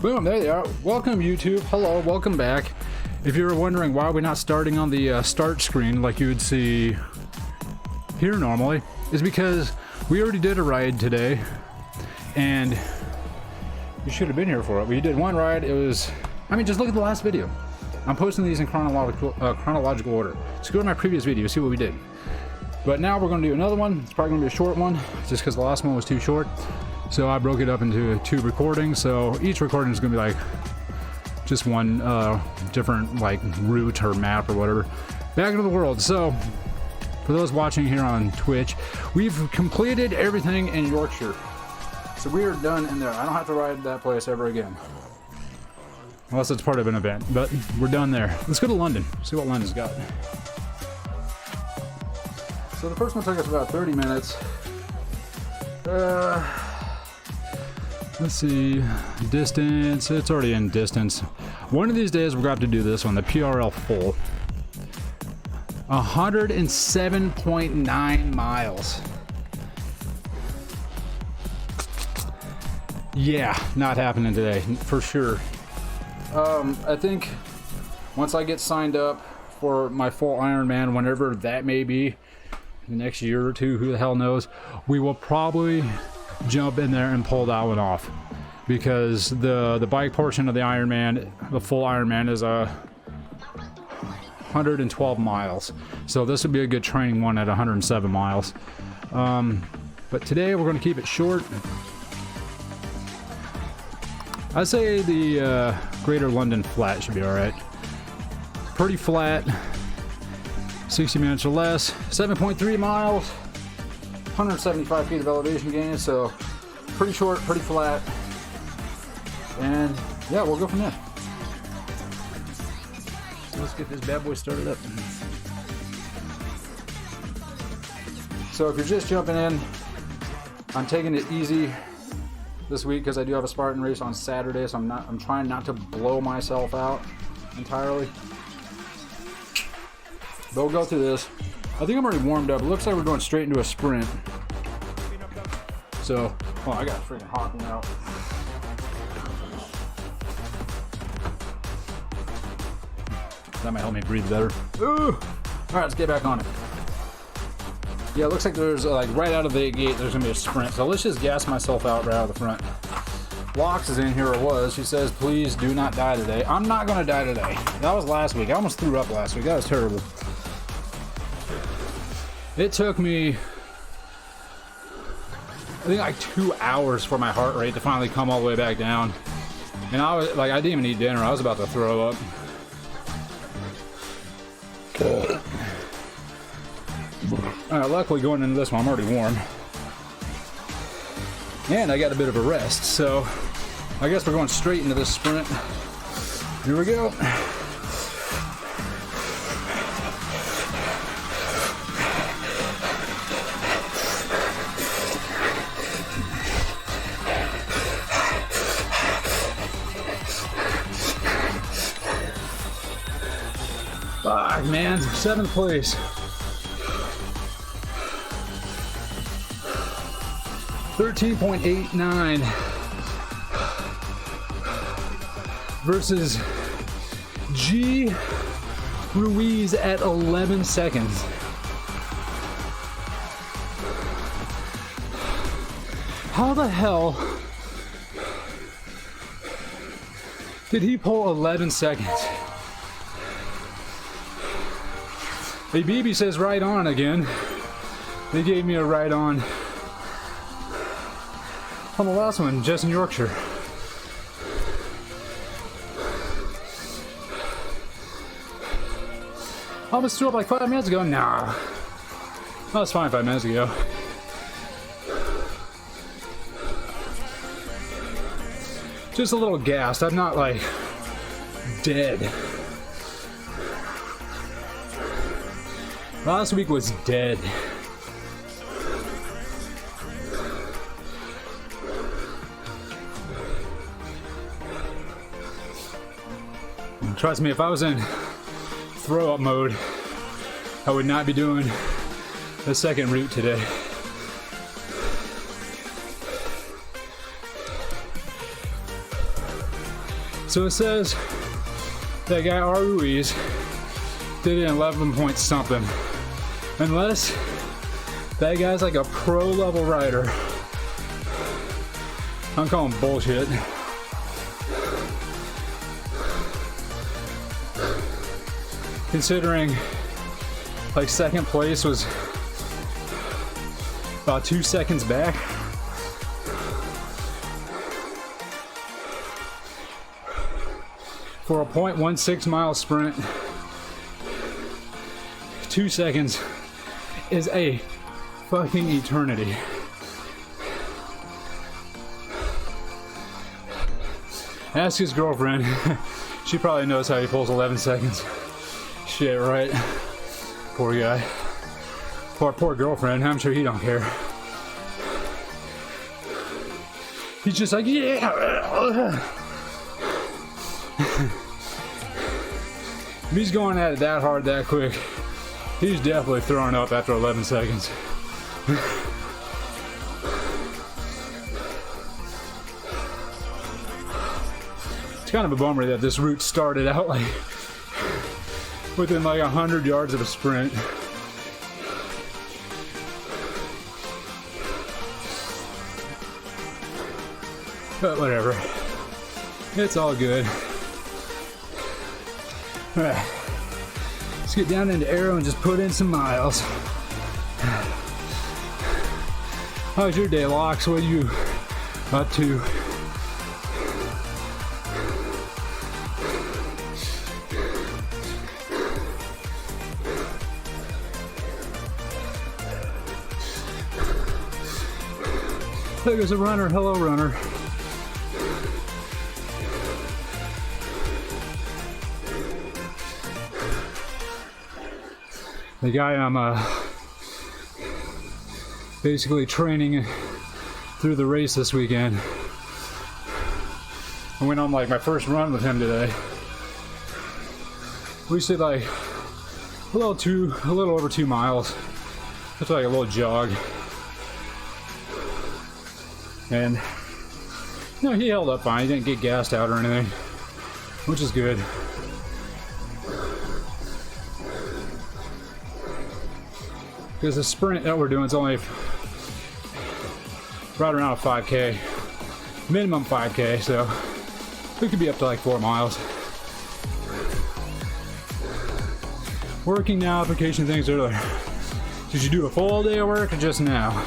Boom, there they are. Welcome, YouTube. Hello, welcome back. If you're wondering why we're not starting on the start screen like you would see here normally, is because we already did a ride today, and you should have been here for it. We did one ride. It was, I mean, just look at the last video. I'm posting these in chronological order. So go to my previous video, see what we did. But now we're going to do another one. It's probably going to be a short one, just because the last one was too short. So I broke it up into 2 recordings. So each recording is going to be like just one different like route or map or whatever. Back into the world. So for those watching here on Twitch, we've completed everything in Yorkshire. So we are done in there. I don't have to ride that place ever again. Unless it's part of an event, but we're done there. Let's go to London, see what London's got. So the first one took us about 30 minutes. Let's see, distance, it's already in distance. One of these days we're going to have to do this one, the PRL full. 107.9 miles. Yeah, not happening today, for sure. I think once I get signed up for my full Ironman, whenever that may be, the next year or two, who the hell knows, we will probably jump in there and pull that one off, because the bike portion of the Ironman, the full Ironman, is 112 miles. So this would be a good training one at 107 miles. But today we're going to keep it short. I'd say the Greater London flat should be alright. Pretty flat. 60 minutes or less. 7.3 miles. 175 feet of elevation gain. So pretty short, pretty flat. And yeah, we'll go from there. So let's get this bad boy started up. So if you're just jumping in, I'm taking it easy this week because I do have a Spartan race on Saturday, so I'm trying not to blow myself out entirely. But we'll go through this. I think I'm already warmed up. It looks like we're going straight into a sprint. So, oh, I got a freaking hot one out. That might help me breathe better. Ooh! All right, let's get back on it. Yeah, it looks like there's like right out of the gate there's gonna be a sprint. So let's just gas myself out right out of the front. Lox is in here, or was. She says, please do not die today. I'm not gonna die today. That was last week. I almost threw up last week. That was terrible. It took me, I think, like 2 hours for my heart rate to finally come all the way back down. And I was like, I didn't even eat dinner. I was about to throw up. Alright, luckily going into this one, I'm already warm. And I got a bit of a rest, so I guess we're going straight into this sprint. Here we go. Fuck, man, 7th place. 13.89 versus G Ruiz at 11 seconds. How the hell did he pull 11 seconds? Hey, BB says right on again. They gave me a right on the last one, just in Yorkshire. I was threw up like 5 minutes ago. Nah. I was fine 5 minutes ago. Just a little gassed. I'm not like dead. Last week was dead. Trust me, if I was in throw up mode, I would not be doing the second route today. So it says that guy R. Ruiz did it in 11 point something. Unless that guy's like a pro level rider, I'm calling bullshit. Considering like second place was about 2 seconds back. For a 0.16 mile sprint, 2 seconds is a fucking eternity. Ask his girlfriend. She probably knows how he pulls 11 seconds. Shit, right? Poor guy. Poor girlfriend. I'm sure he don't care. He's just like, yeah. If he's going at it that hard, that quick, he's definitely throwing up after 11 seconds. It's kind of a bummer that this route started out like within like 100 yards of a sprint. But whatever. It's all good. Alright. Let's get down into Arrow and just put in some miles. How's your day, Locks? What are you up to? There's a runner. Hello, runner. The guy I'm basically training through the race this weekend. I went on like my first run with him today. We did like a little over 2 miles. It's like a little jog. And you know, he held up fine. He didn't get gassed out or anything, which is good. Because the sprint that we're doing is only right around a 5K, minimum 5K, so we could be up to like 4 miles. Working now, application things earlier. Did you do a full day of work or just now?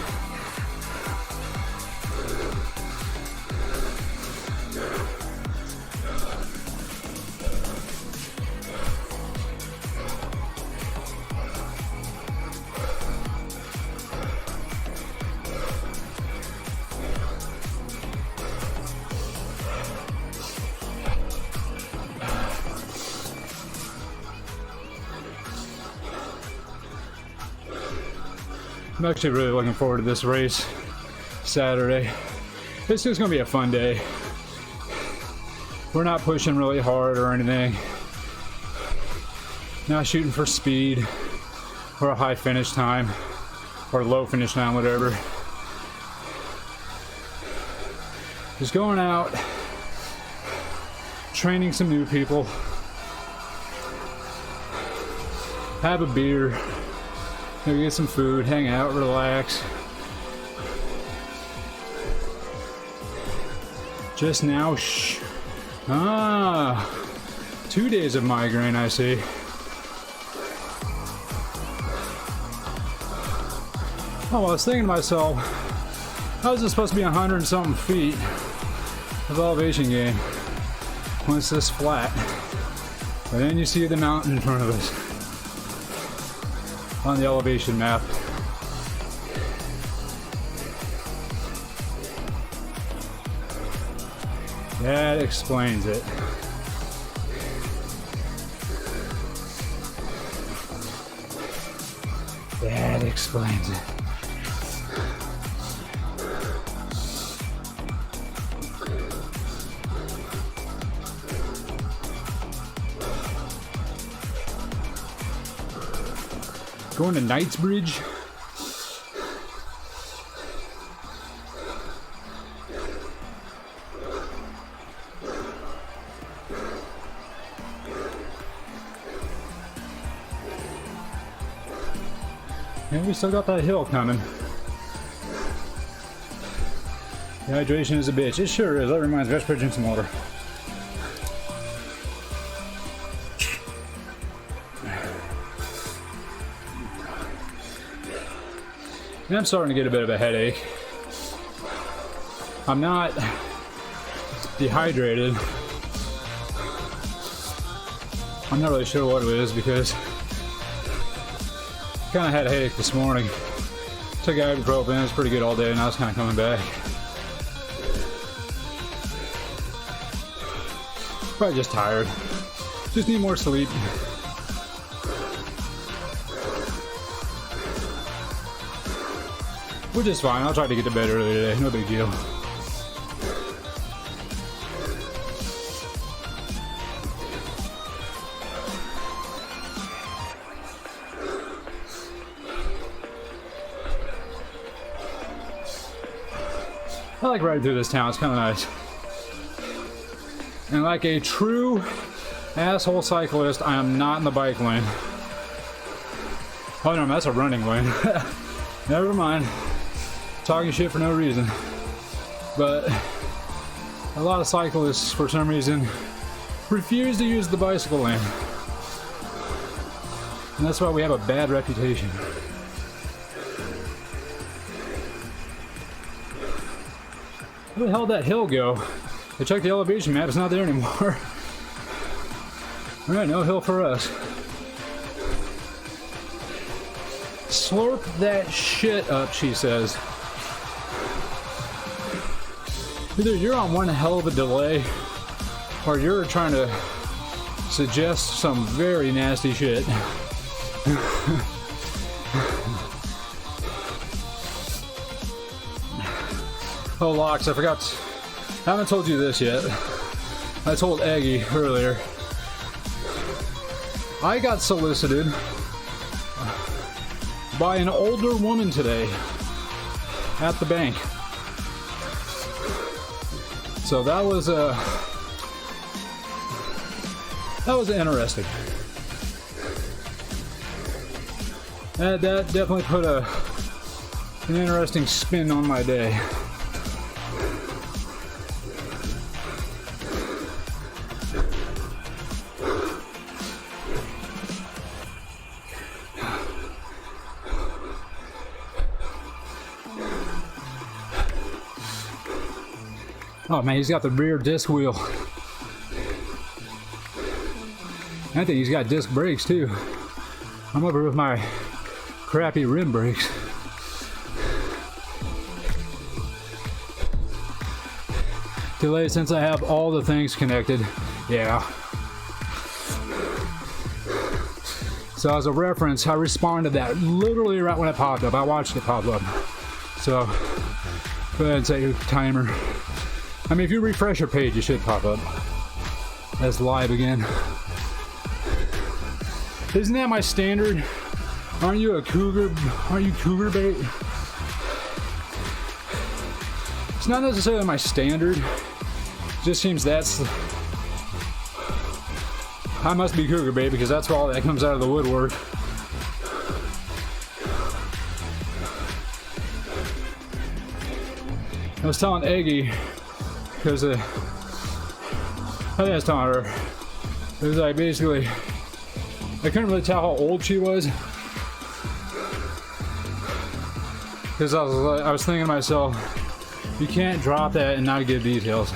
I'm actually really looking forward to this race Saturday. It's just gonna be a fun day. We're not pushing really hard or anything. Not shooting for speed or a high finish time or low finish time, whatever. Just going out, training some new people, have a beer, maybe get some food, hang out, relax. Just now, 2 days of migraine, I see. Oh, well, I was thinking to myself, how is this supposed to be 100 and something feet of elevation gain when it's this flat? But then you see the mountain in front of us on the elevation map. That explains it. That explains it. Going to Knightsbridge. And we still got that hill coming. Hydration is a bitch. It sure is. That reminds me, I should drink some water. And I'm starting to get a bit of a headache. I'm not dehydrated. I'm not really sure what it is because I kind of had a headache this morning. Took ibuprofen, it was pretty good all day, and now it's kind of coming back. Probably just tired. Just need more sleep. Which is fine. I'll try to get to bed early today. No big deal. I like riding through this town. It's kind of nice. And like a true asshole cyclist, I am not in the bike lane. Oh no, that's a running lane. Never mind. Talking shit for no reason. But a lot of cyclists, for some reason, refuse to use the bicycle lane. And that's why we have a bad reputation. Where the hell did that hill go? I checked the elevation map, it's not there anymore. Alright, no hill for us. Slurp that shit up, she says. Either you're on one hell of a delay, or you're trying to suggest some very nasty shit. Oh, Lox, I forgot. I haven't told you this yet. I told Aggie earlier. I got solicited by an older woman today at the bank. So that was interesting. That definitely put an interesting spin on my day. Oh man, he's got the rear disc wheel. I think he's got disc brakes too. I'm over with my crappy rim brakes. Delayed since I have all the things connected. Yeah. So as a reference, I responded to that literally right when it popped up. I watched it pop up. So go ahead and set your timer. I mean, if you refresh your page, it should pop up. That's live again. Isn't that my standard? Aren't you a cougar? Aren't you cougar bait? It's not necessarily my standard. It just seems that's... I must be cougar bait because that's all that comes out of the woodwork. I was telling Aggie, because I think I was telling her, it was like basically, I couldn't really tell how old she was. Because I was thinking to myself, you can't drop that and not give details.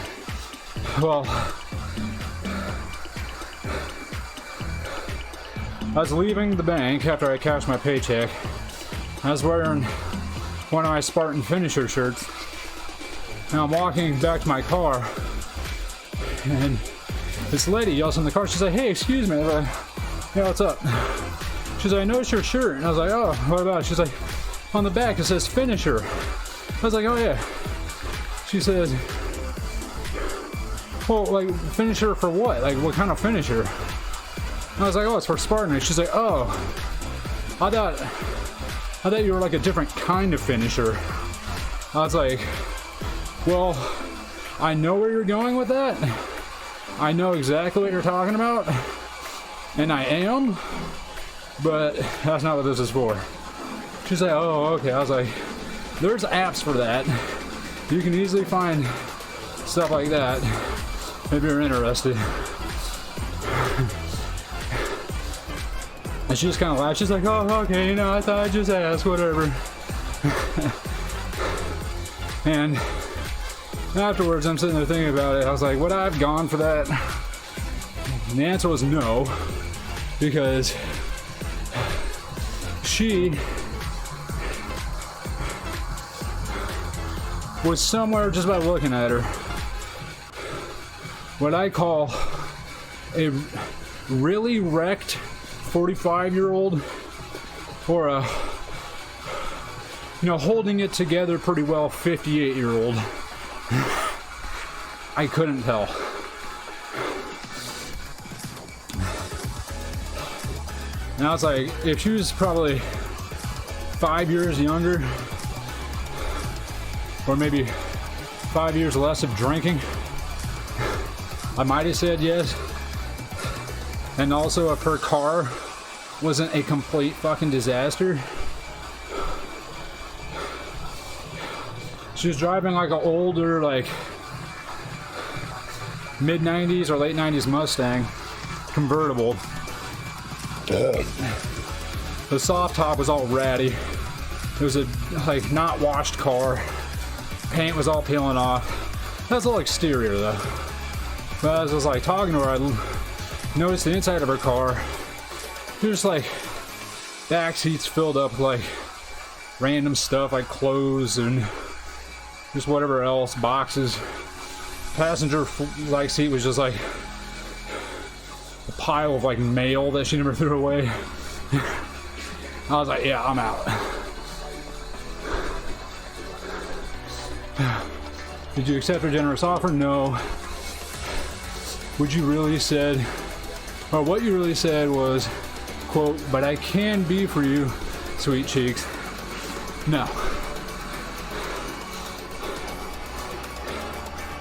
Well, I was leaving the bank after I cashed my paycheck. I was wearing one of my Spartan finisher shirts. And I'm walking back to my car, and this lady yells in the car. She's like, "Hey, excuse me." I was like, "Yeah, what's up?" She's like, "I noticed your shirt." And I was like, "Oh, what about it?" She's like, "On the back it says finisher." I was like, "Oh yeah." She says, "Well, like finisher for what? Like what kind of finisher?" And I was like, "Oh, it's for Spartan." She's like, "Oh, I thought you were like a different kind of finisher." I was like, well, I know where you're going with that. I know exactly what you're talking about. And I am. But that's not what this is for. She's like, oh, okay. I was like, there's apps for that. You can easily find stuff like that if you're interested. And she just kind of laughed. She's like, oh, okay, you know, I thought I'd just ask, whatever. And afterwards, I'm sitting there thinking about it. I was like, would I have gone for that? And the answer was no, because she was somewhere, just by looking at her, what I call a really wrecked 45-year-old, or a, you know, holding it together pretty well 58-year-old. I couldn't tell. And I was like, if she was probably 5 years younger, or maybe 5 years less of drinking, I might have said yes. And also, if her car wasn't a complete fucking disaster. She was driving like an older, like mid-90s or late 90s Mustang convertible. The soft top was all ratty. It was a like not washed car. Paint was all peeling off. That was all exterior though. But as I was like talking to her, I noticed the inside of her car. There's like back seats filled up with like random stuff like clothes and just whatever else, boxes. Passenger like seat was just like a pile of like mail that she never threw away. I was like, yeah, I'm out. Did you accept her generous offer? No. What you really said was, quote, but I can be for you, sweet cheeks. No.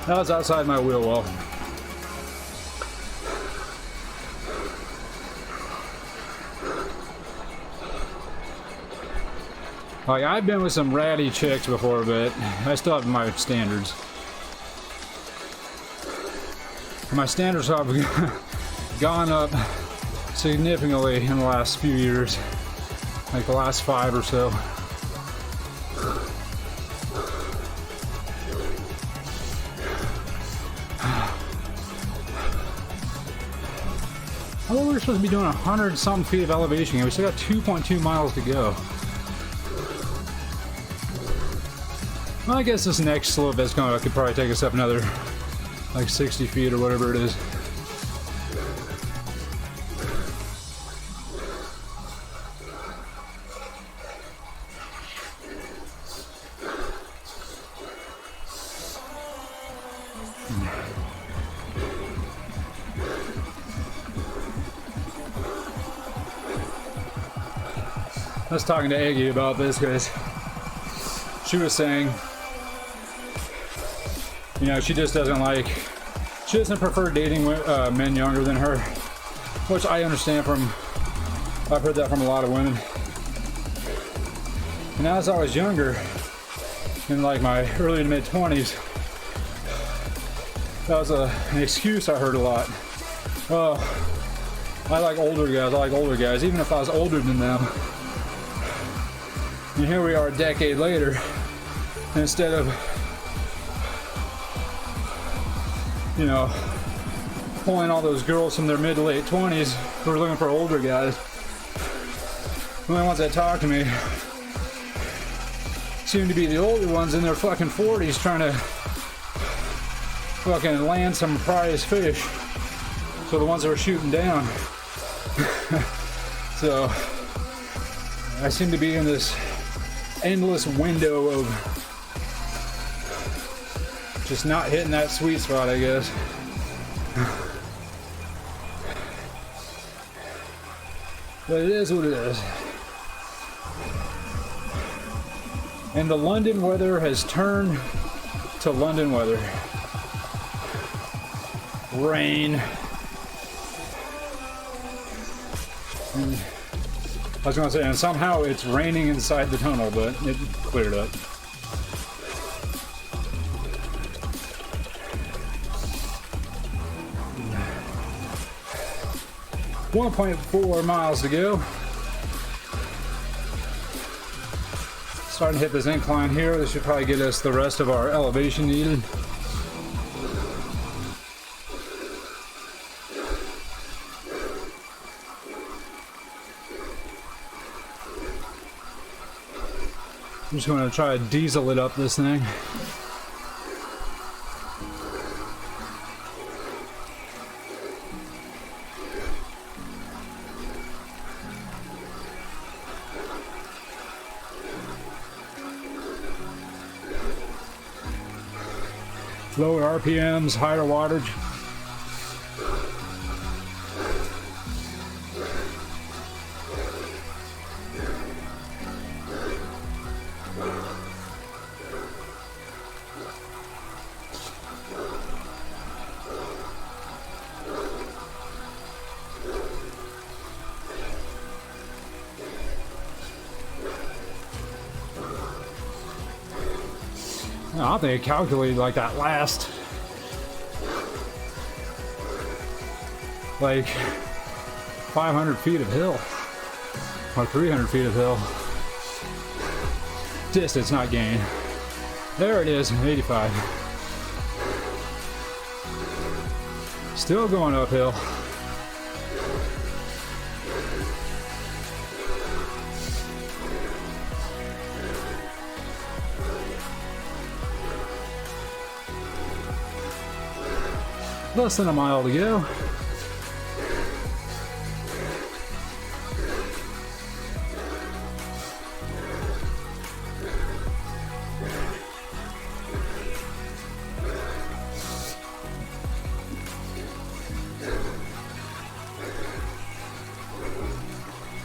That was outside my wheel well. Like, I've been with some ratty chicks before, but I still have my standards. My standards have gone up significantly in the last few years, like the last 5 or so. I thought we were supposed to be doing 100-something feet of elevation, and we still got 2.2 miles to go. Well, I guess this next slope that's coming up could probably take us up another like 60 feet or whatever it is. I was talking to Aggie about this because she was saying, you know, she doesn't prefer dating men younger than her, which I understand from, I've heard that from a lot of women. And as I was younger, in like my early to mid 20s, that was an excuse I heard a lot. I like older guys, even if I was older than them. And here we are a decade later, and instead of, you know, pulling all those girls from their mid to late 20s who are looking for older guys, the only ones that talk to me seem to be the older ones in their fucking 40s trying to fucking land some prize fish. So the ones that are shooting down. So I seem to be in this endless window of just not hitting that sweet spot, I guess. But it is what it is. And the London weather has turned to London weather. Rain. And I was gonna say, and somehow it's raining inside the tunnel, but it cleared up. 1.4 miles to go. Starting to hit this incline here. This should probably get us the rest of our elevation needed. I'm just going to try to diesel it up this thing. Lower RPMs, higher wattage. I think I calculated like that last, like 500 feet of hill, or 300 feet of hill. Distance, not gain. There it is, 85. Still going uphill. Less than a mile to go.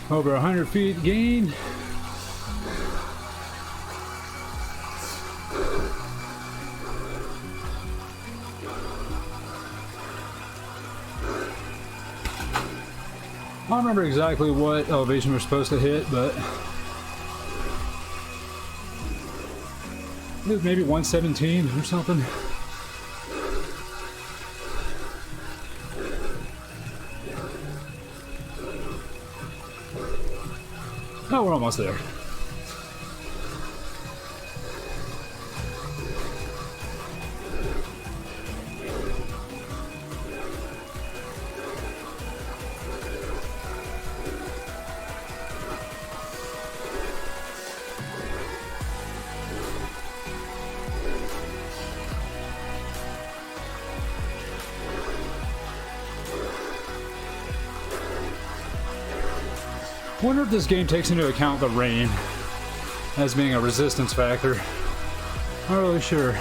Over 100 feet gained. I don't remember exactly what elevation we're supposed to hit, but it was maybe 117 or something. Oh, we're almost there. I wonder if this game takes into account the rain as being a resistance factor. Not really sure.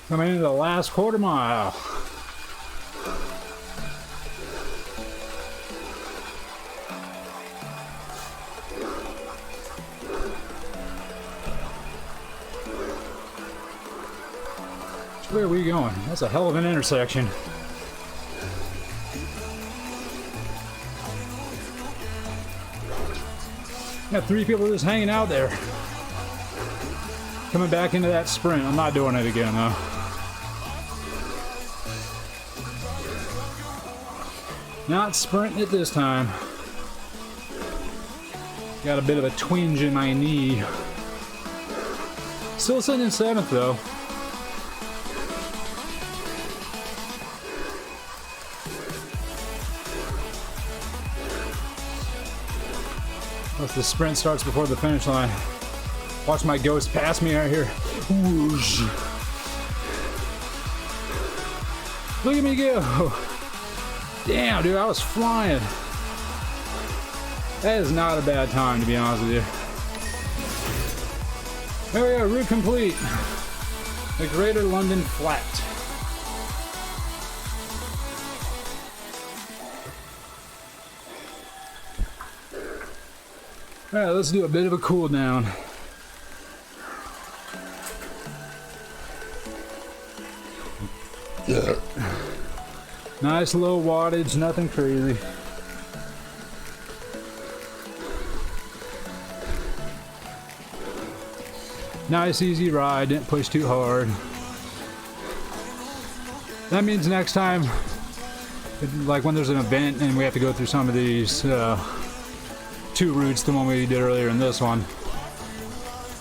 Coming into the last quarter mile. Where are we going? That's a hell of an intersection. Got 3 people just hanging out there. Coming back into that sprint. I'm not doing it again though. Not sprinting it this time. Got a bit of a twinge in my knee. Still sitting in 7th though. Unless the sprint starts before the finish line. Watch my ghost pass me right here. Whoosh. Look at me go. Damn, dude, I was flying. That is not a bad time, to be honest with you. There we go, route complete. The Greater London Flat. Alright, let's do a bit of a cool down. Yeah. Nice low wattage, nothing crazy. Nice easy ride, didn't push too hard. That means next time, like when there's an event and we have to go through some of these two routes, the one we did earlier in this one.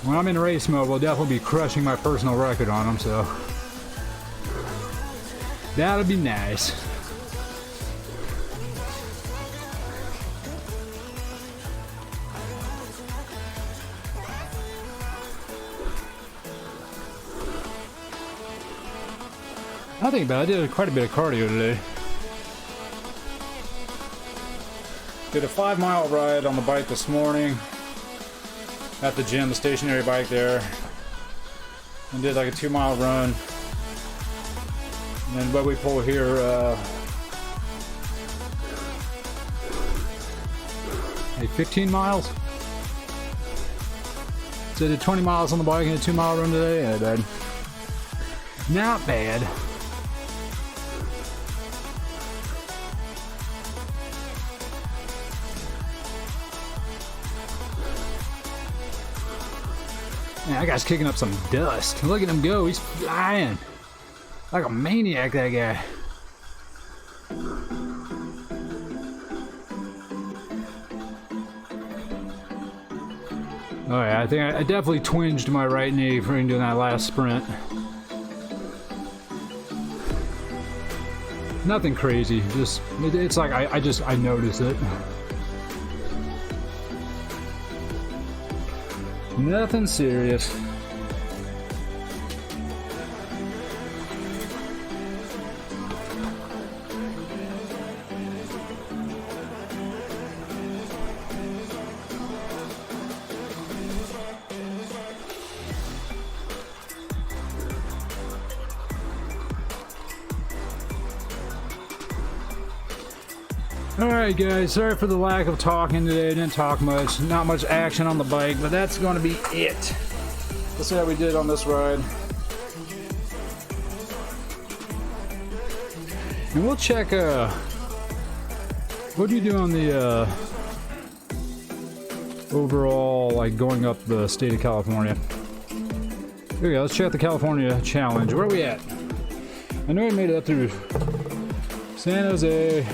When I'm in race mode, we'll definitely be crushing my personal record on them, so that'll be nice. I think about it, I did quite a bit of cardio today. Did a 5-mile ride on the bike this morning at the gym, the stationary bike there, and did like a 2-mile run. And then what we pull here, hey, 15 miles. So I did 20 miles on the bike and a 2-mile run today. Yeah, bad. Not bad. Man, that guy's kicking up some dust. Look at him go. He's flying. Like a maniac, that guy. Oh yeah, I think I definitely twinged my right knee for doing that last sprint. Nothing crazy. Just, it's like I noticed it. Nothing serious. Alright guys, sorry for the lack of talking today. I didn't talk much, not much action on the bike, but that's going to be it. Let's see how we did on this ride. And we'll check, what do you do on the, overall, like, going up the state of California? Here we go, let's check the California challenge. Where are we at? I know we made it up through San Jose.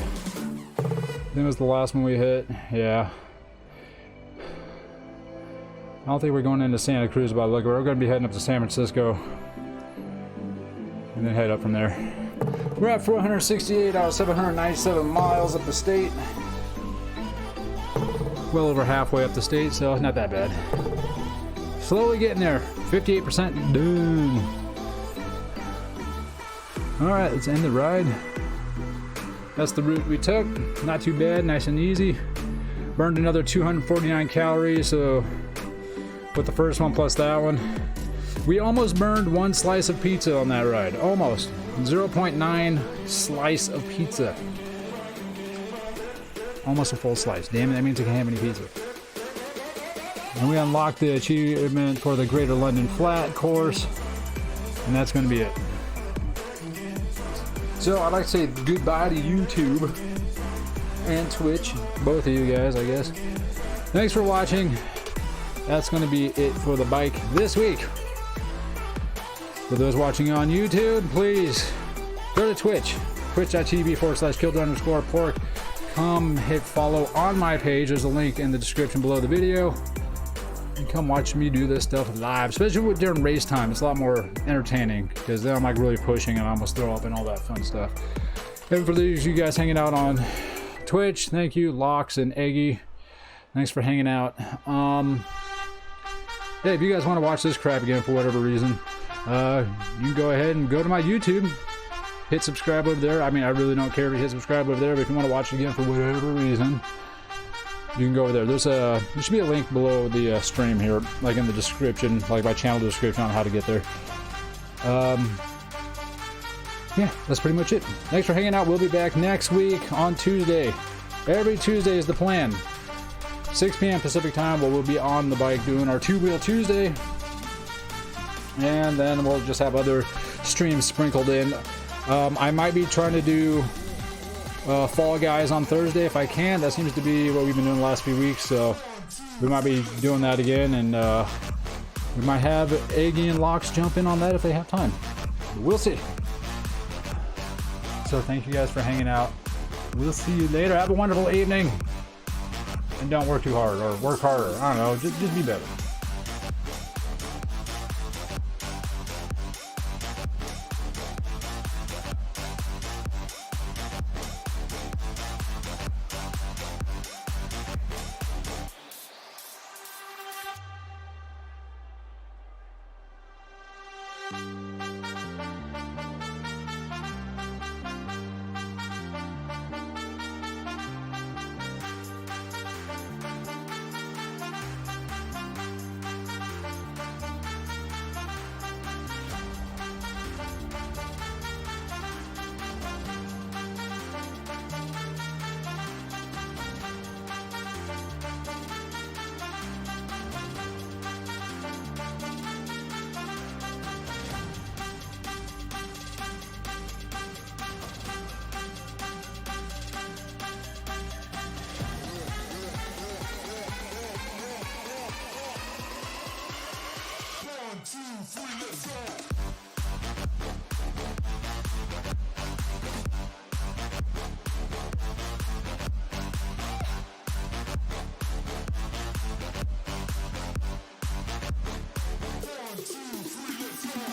I think it was the last one we hit. Yeah. I don't think we're going into Santa Cruz, but look, we're going to be heading up to San Francisco and then head up from there. We're at 468 out of 797 miles up the state. Well over halfway up the state, so not that bad. Slowly getting there. 58% done. Alright, let's end the ride. That's the route we took. Not too bad, nice and easy. Burned another 249 calories, so with the first one plus that one. We almost burned one slice of pizza on that ride. Almost. 0.9 slice of pizza. Almost a full slice. Damn it, that means I can't have any pizza. And we unlocked the achievement for the Greater London Flat course. And that's going to be it. So I'd like to say goodbye to YouTube and Twitch, both of you guys, I guess. Thanks for watching. That's going to be it for the bike this week. For those watching on YouTube, please go to Twitch, twitch.tv/killed_pork. Come hit follow on my page. There's a link in the description below the video. And come watch me do this stuff live, especially during race time. It's a lot more entertaining because then I'm like really pushing and I almost throw up and all that fun stuff. And for those of you guys hanging out on Twitch, thank you, Locks and Eggy. Thanks for hanging out. Hey, if you guys want to watch this crap again for whatever reason, you can go ahead and go to my YouTube. Hit subscribe over there. I mean, I really don't care if you hit subscribe over there, but if you want to watch it again for whatever reason, you can go over there. There should be a link below the stream here, like in the description, like my channel description on how to get there. Yeah, that's pretty much it. Thanks for hanging out. We'll be back next week on Tuesday. Every Tuesday is the plan. 6 p.m. Pacific time, we'll be on the bike doing our two-wheel Tuesday. And then we'll just have other streams sprinkled in. I might be trying to do Fall Guys on Thursday if I can. That seems to be what we've been doing the last few weeks, so we might be doing that again, and we might have Aggie and Locks jump in on that if they have time. We'll see. So thank you guys for hanging out. We'll see you later. Have a wonderful evening. And don't work too hard, or work harder. I don't know, just be better. Let's go.